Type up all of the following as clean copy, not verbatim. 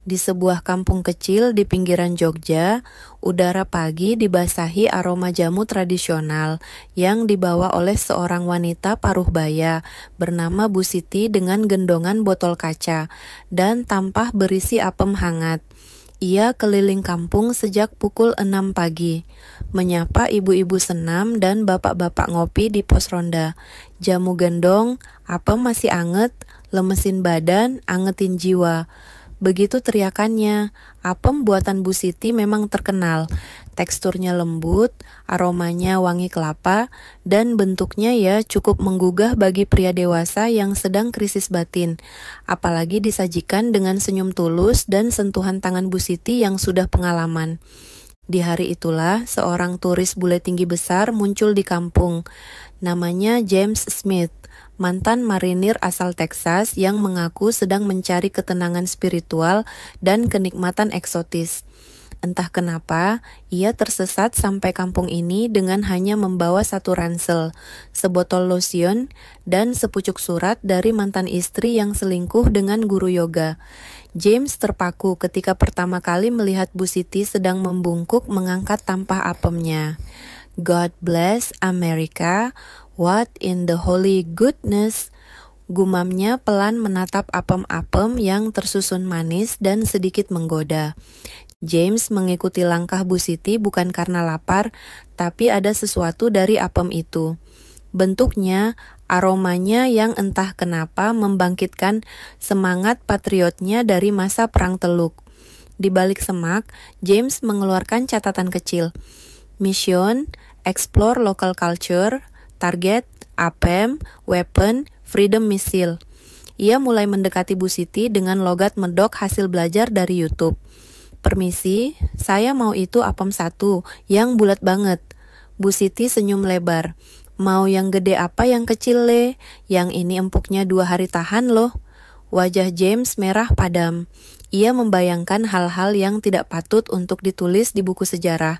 Di sebuah kampung kecil di pinggiran Jogja, udara pagi dibasahi aroma jamu tradisional yang dibawa oleh seorang wanita paruh baya bernama Bu Siti dengan gendongan botol kaca dan tampah berisi apem hangat. Ia keliling kampung sejak pukul 6 pagi, menyapa ibu-ibu senam dan bapak-bapak ngopi di pos ronda. Jamu gendong, apem masih anget, lemesin badan, angetin jiwa. Begitu teriakannya, apem buatan Bu Siti memang terkenal. Teksturnya lembut, aromanya wangi kelapa, dan bentuknya ya cukup menggugah bagi pria dewasa yang sedang krisis batin. Apalagi disajikan dengan senyum tulus dan sentuhan tangan Bu Siti yang sudah pengalaman. Di hari itulah, seorang turis bule tinggi besar muncul di kampung. Namanya James Smith, mantan marinir asal Texas yang mengaku sedang mencari ketenangan spiritual dan kenikmatan eksotis. Entah kenapa, ia tersesat sampai kampung ini dengan hanya membawa satu ransel, sebotol lotion, dan sepucuk surat dari mantan istri yang selingkuh dengan guru yoga. James terpaku ketika pertama kali melihat Bu Siti sedang membungkuk mengangkat tampah apemnya. God bless America, what in the holy goodness? Gumamnya pelan menatap apem-apem yang tersusun manis dan sedikit menggoda. James mengikuti langkah Bu Siti bukan karena lapar, tapi ada sesuatu dari apem itu. Bentuknya, aromanya yang entah kenapa membangkitkan semangat patriotnya dari masa Perang Teluk. Di balik semak, James mengeluarkan catatan kecil. Mission, explore local culture, target, apem, weapon, freedom missile. Ia mulai mendekati Bu Siti dengan logat medok hasil belajar dari YouTube. Permisi, saya mau itu apem satu, yang bulat banget. Bu Siti senyum lebar. Mau yang gede apa yang kecil le? Yang ini empuknya 2 hari tahan loh. Wajah James merah padam. Ia membayangkan hal-hal yang tidak patut untuk ditulis di buku sejarah.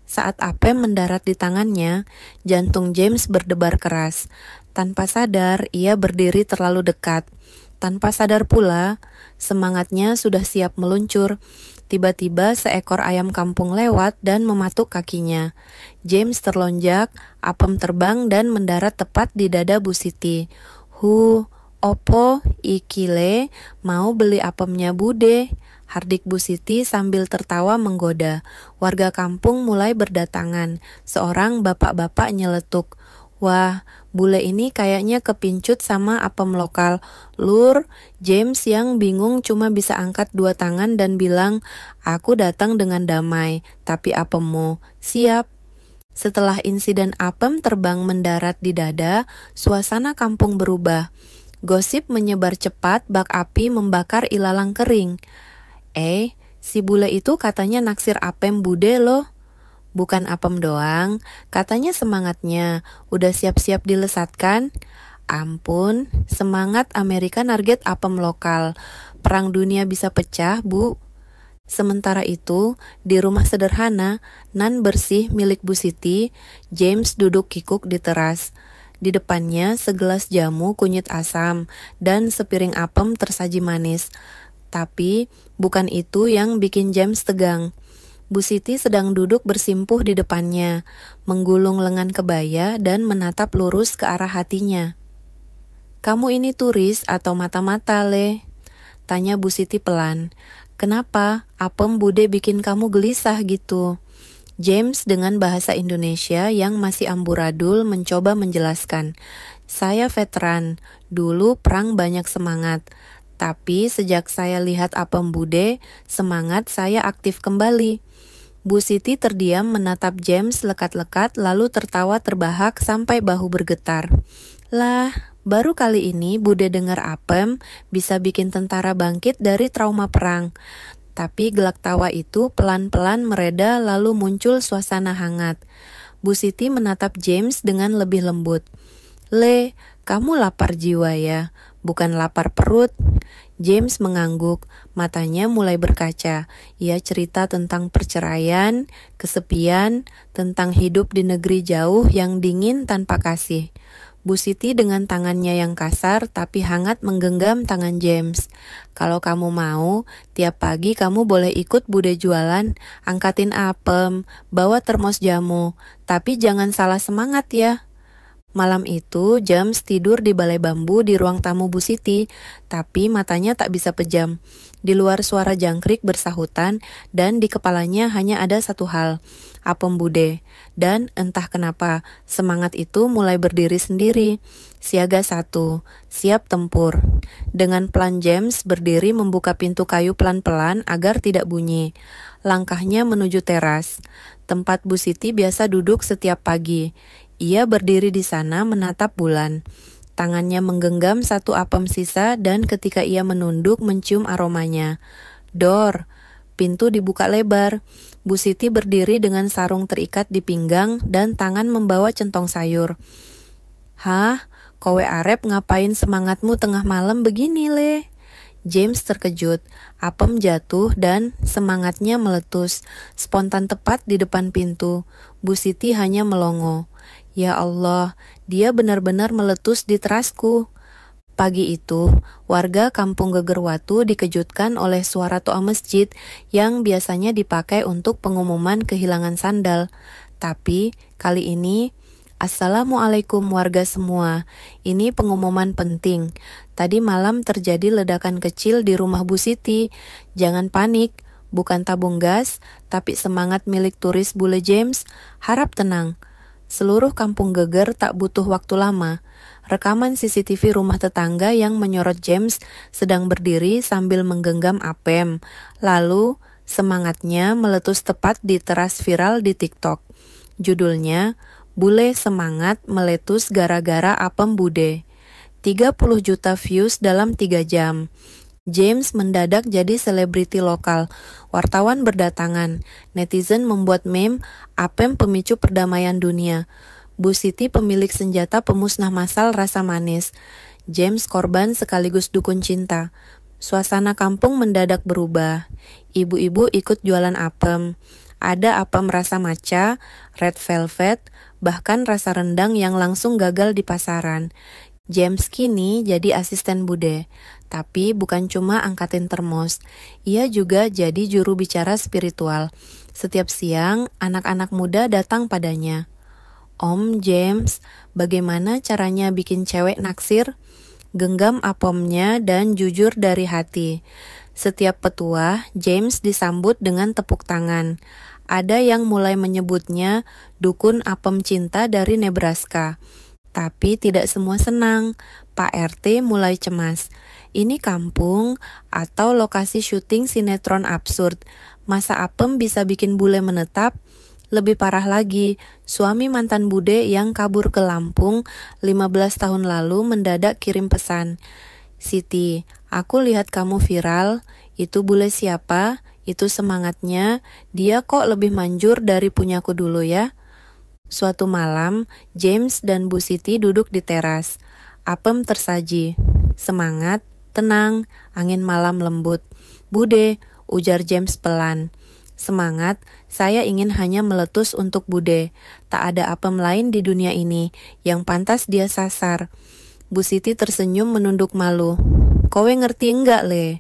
Saat apem mendarat di tangannya, jantung James berdebar keras. Tanpa sadar, ia berdiri terlalu dekat. Tanpa sadar pula, semangatnya sudah siap meluncur. Tiba-tiba seekor ayam kampung lewat dan mematuk kakinya. James terlonjak, apem terbang dan mendarat tepat di dada Bu Siti. Opo, ikile, mau beli apemnya bude? Hardik Bu Siti sambil tertawa menggoda. Warga kampung mulai berdatangan. Seorang bapak-bapak nyeletuk. Wah, bule ini kayaknya kepincut sama apem lokal. Lur, James yang bingung cuma bisa angkat 2 tangan dan bilang, aku datang dengan damai, tapi apemmu, siap. Setelah insiden apem terbang mendarat di dada, suasana kampung berubah. Gosip menyebar cepat, bak api membakar ilalang kering. Si bule itu katanya naksir apem bude loh. Bukan apem doang, katanya semangatnya. Udah siap-siap dilesatkan? Ampun, semangat Amerika narget apem lokal. Perang dunia bisa pecah, Bu. Sementara itu, di rumah sederhana, nan bersih milik Bu Siti, James duduk kikuk di teras. Di depannya segelas jamu kunyit asam dan sepiring apem tersaji manis. Tapi bukan itu yang bikin James tegang. Bu Siti sedang duduk bersimpuh di depannya, menggulung lengan kebaya dan menatap lurus ke arah hatinya. Kamu ini turis atau mata-mata, le? Tanya Bu Siti pelan. Kenapa apem bude bikin kamu gelisah gitu? James dengan bahasa Indonesia yang masih amburadul mencoba menjelaskan. Saya veteran, dulu perang banyak semangat. Tapi sejak saya lihat apem bude, semangat saya aktif kembali. Bu Siti terdiam menatap James lekat-lekat lalu tertawa terbahak sampai bahu bergetar. Lah, baru kali ini bude dengar apem bisa bikin tentara bangkit dari trauma perang. Tapi gelak tawa itu pelan-pelan mereda lalu muncul suasana hangat. Bu Siti menatap James dengan lebih lembut. Le, kamu lapar jiwa ya, bukan lapar perut. James mengangguk, matanya mulai berkaca. Ia cerita tentang perceraian, kesepian, tentang hidup di negeri jauh yang dingin tanpa kasih. Bu Siti dengan tangannya yang kasar tapi hangat menggenggam tangan James. Kalau kamu mau, tiap pagi kamu boleh ikut Bude jualan, angkatin apem, bawa termos jamu, tapi jangan salah semangat ya. Malam itu, James tidur di balai bambu di ruang tamu Bu Siti, tapi matanya tak bisa pejam. Di luar suara jangkrik bersahutan, dan di kepalanya hanya ada satu hal, apem Bude. Dan entah kenapa, semangat itu mulai berdiri sendiri. Siaga 1, siap tempur. Dengan pelan James berdiri membuka pintu kayu pelan-pelan agar tidak bunyi. Langkahnya menuju teras, tempat Bu Siti biasa duduk setiap pagi. Ia berdiri di sana menatap bulan. Tangannya menggenggam satu apem sisa dan ketika ia menunduk mencium aromanya. Dor, pintu dibuka lebar. Bu Siti berdiri dengan sarung terikat di pinggang dan tangan membawa centong sayur. Hah, kowe arep ngapain semangatmu tengah malam begini le? James terkejut, apem jatuh dan semangatnya meletus, spontan tepat di depan pintu. Bu Siti hanya melongo. Ya Allah, dia benar-benar meletus di terasku. Pagi itu, warga kampung Gegerwatu dikejutkan oleh suara toa masjid yang biasanya dipakai untuk pengumuman kehilangan sandal. Tapi kali ini, Assalamualaikum warga semua. Ini pengumuman penting. Tadi malam terjadi ledakan kecil di rumah Bu Siti. Jangan panik, bukan tabung gas, tapi semangat milik turis Bule James. Harap tenang. Seluruh kampung Geger tak butuh waktu lama. Rekaman CCTV rumah tetangga yang menyorot James sedang berdiri sambil menggenggam apem. Lalu, semangatnya meletus tepat di teras viral di TikTok. Judulnya, Bule Semangat Meletus Gara-Gara Apem Bude. 30 juta views dalam 3 jam. James mendadak jadi selebriti lokal. Wartawan berdatangan. Netizen membuat meme, apem pemicu perdamaian dunia. Bu Siti pemilik senjata pemusnah massal rasa manis. James korban sekaligus dukun cinta. Suasana kampung mendadak berubah. Ibu-ibu ikut jualan apem. Ada apem rasa matcha, red velvet, bahkan rasa rendang yang langsung gagal di pasaran. James kini jadi asisten Bude, tapi bukan cuma angkatin termos, ia juga jadi juru bicara spiritual. Setiap siang, anak-anak muda datang padanya. Om James, bagaimana caranya bikin cewek naksir? Genggam apemnya dan jujur dari hati. Setiap petua, James disambut dengan tepuk tangan. Ada yang mulai menyebutnya dukun apem cinta dari Nebraska. Tapi tidak semua senang. Pak RT mulai cemas. Ini kampung atau lokasi syuting sinetron absurd. Masa apem bisa bikin bule menetap? Lebih parah lagi, suami mantan Bude yang kabur ke Lampung 15 tahun lalu mendadak kirim pesan. Siti, aku lihat kamu viral. Itu bule siapa? Itu semangatnya. Dia kok lebih manjur dari punyaku dulu ya? Suatu malam, James dan Bu Siti duduk di teras. Apem tersaji. Semangat, tenang, angin malam lembut. Bude, ujar James pelan. Semangat, saya ingin hanya meletus untuk Bude. Tak ada apem lain di dunia ini yang pantas dia sasar. Bu Siti tersenyum menunduk malu. Kowe ngerti enggak le?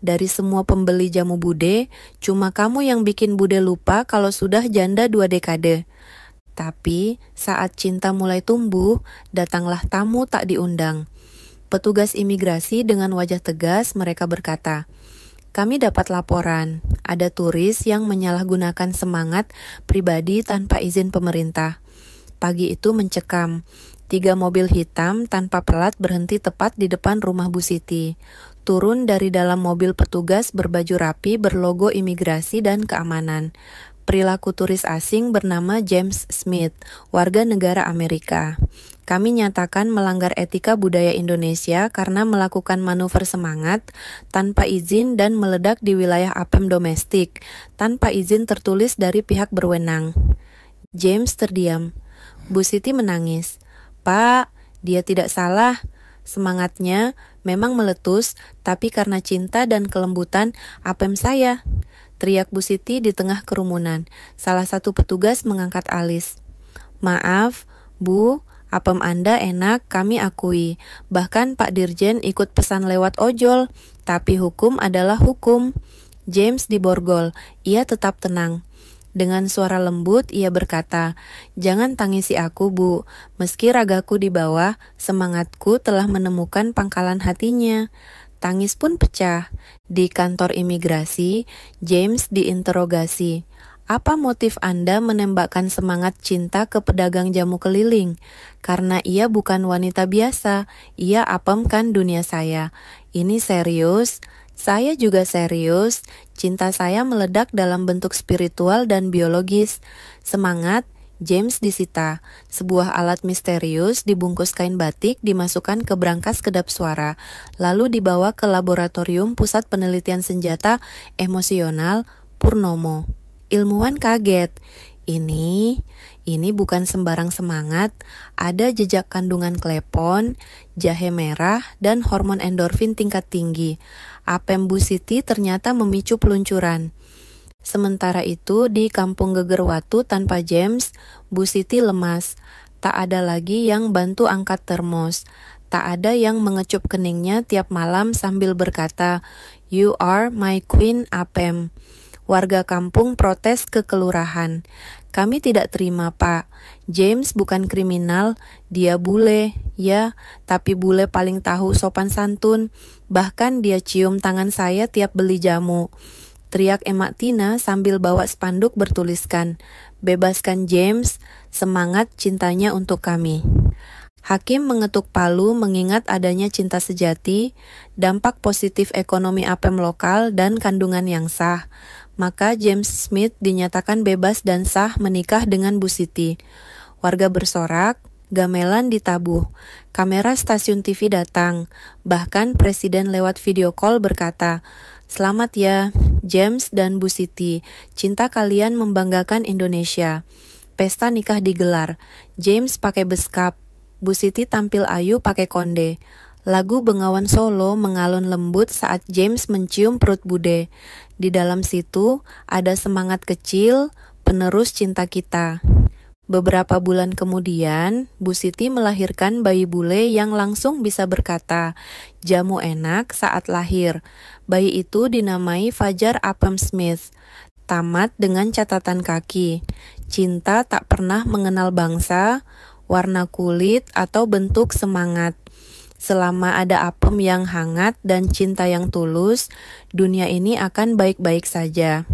Dari semua pembeli jamu Bude, cuma kamu yang bikin Bude lupa kalau sudah janda 2 dekade. Tapi saat cinta mulai tumbuh, datanglah tamu tak diundang. Petugas imigrasi dengan wajah tegas mereka berkata, kami dapat laporan, ada turis yang menyalahgunakan semangat pribadi tanpa izin pemerintah. Pagi itu mencekam, 3 mobil hitam tanpa pelat berhenti tepat di depan rumah Bu Siti. Turun dari dalam mobil petugas berbaju rapi berlogo imigrasi dan keamanan. Perilaku turis asing bernama James Smith, warga negara Amerika. Kami nyatakan melanggar etika budaya Indonesia karena melakukan manuver semangat tanpa izin dan meledak di wilayah apem domestik, tanpa izin tertulis dari pihak berwenang. James terdiam. Bu Siti menangis. Pak, dia tidak salah. Semangatnya memang meletus, tapi karena cinta dan kelembutan apem saya. Teriak Bu Siti di tengah kerumunan. Salah satu petugas mengangkat alis. Maaf, Bu, Apem Anda enak, kami akui. Bahkan Pak Dirjen ikut pesan lewat ojol. Tapi hukum adalah hukum. James diborgol. Ia tetap tenang. Dengan suara lembut, ia berkata, "Jangan tangisi aku, Bu. Meski ragaku di bawah, semangatku telah menemukan pangkalan hatinya." Tangis pun pecah. Di kantor imigrasi, James diinterogasi. "Apa motif Anda menembakkan semangat cinta ke pedagang jamu keliling? Karena ia bukan wanita biasa, ia apemkan dunia saya. Ini serius?" "Saya juga serius. Cinta saya meledak dalam bentuk spiritual dan biologis." Semangat, James disita. Sebuah alat misterius dibungkus kain batik dimasukkan ke brankas kedap suara, lalu dibawa ke laboratorium Pusat Penelitian Senjata Emosional Purnomo. Ilmuwan kaget. Ini bukan sembarang semangat. Ada jejak kandungan klepon, jahe merah, dan hormon endorfin tingkat tinggi. Apem Bu Siti ternyata memicu peluncuran. Sementara itu, di kampung Gegerwatu tanpa James, Bu Siti lemas. Tak ada lagi yang bantu angkat termos. Tak ada yang mengecup keningnya tiap malam sambil berkata, "You are my queen, Apem." Warga kampung protes ke kelurahan. "Kami tidak terima, Pak. James bukan kriminal, dia bule, ya, tapi bule paling tahu sopan santun. Bahkan dia cium tangan saya tiap beli jamu." Teriak Emak Tina sambil bawa spanduk bertuliskan, "Bebaskan James, semangat cintanya untuk kami." Hakim mengetuk palu mengingat adanya cinta sejati, dampak positif ekonomi Apem lokal, dan kandungan yang sah. Maka James Smith dinyatakan bebas dan sah menikah dengan Bu Siti. Warga bersorak, gamelan ditabuh, kamera stasiun TV datang. Bahkan presiden lewat video call berkata, "Selamat ya, James dan Bu Siti. Cinta kalian membanggakan Indonesia." Pesta nikah digelar. James pakai beskap. Bu Siti tampil ayu pakai konde. Lagu Bengawan Solo mengalun lembut saat James mencium perut Bude. Di dalam situ ada semangat kecil, penerus cinta kita. Beberapa bulan kemudian, Bu Siti melahirkan bayi bule yang langsung bisa berkata, "Jamu enak" saat lahir. Bayi itu dinamai Fajar Apem Smith. Tamat dengan catatan kaki. Cinta tak pernah mengenal bangsa, warna kulit, atau bentuk semangat. Selama ada apem yang hangat dan cinta yang tulus, dunia ini akan baik-baik saja.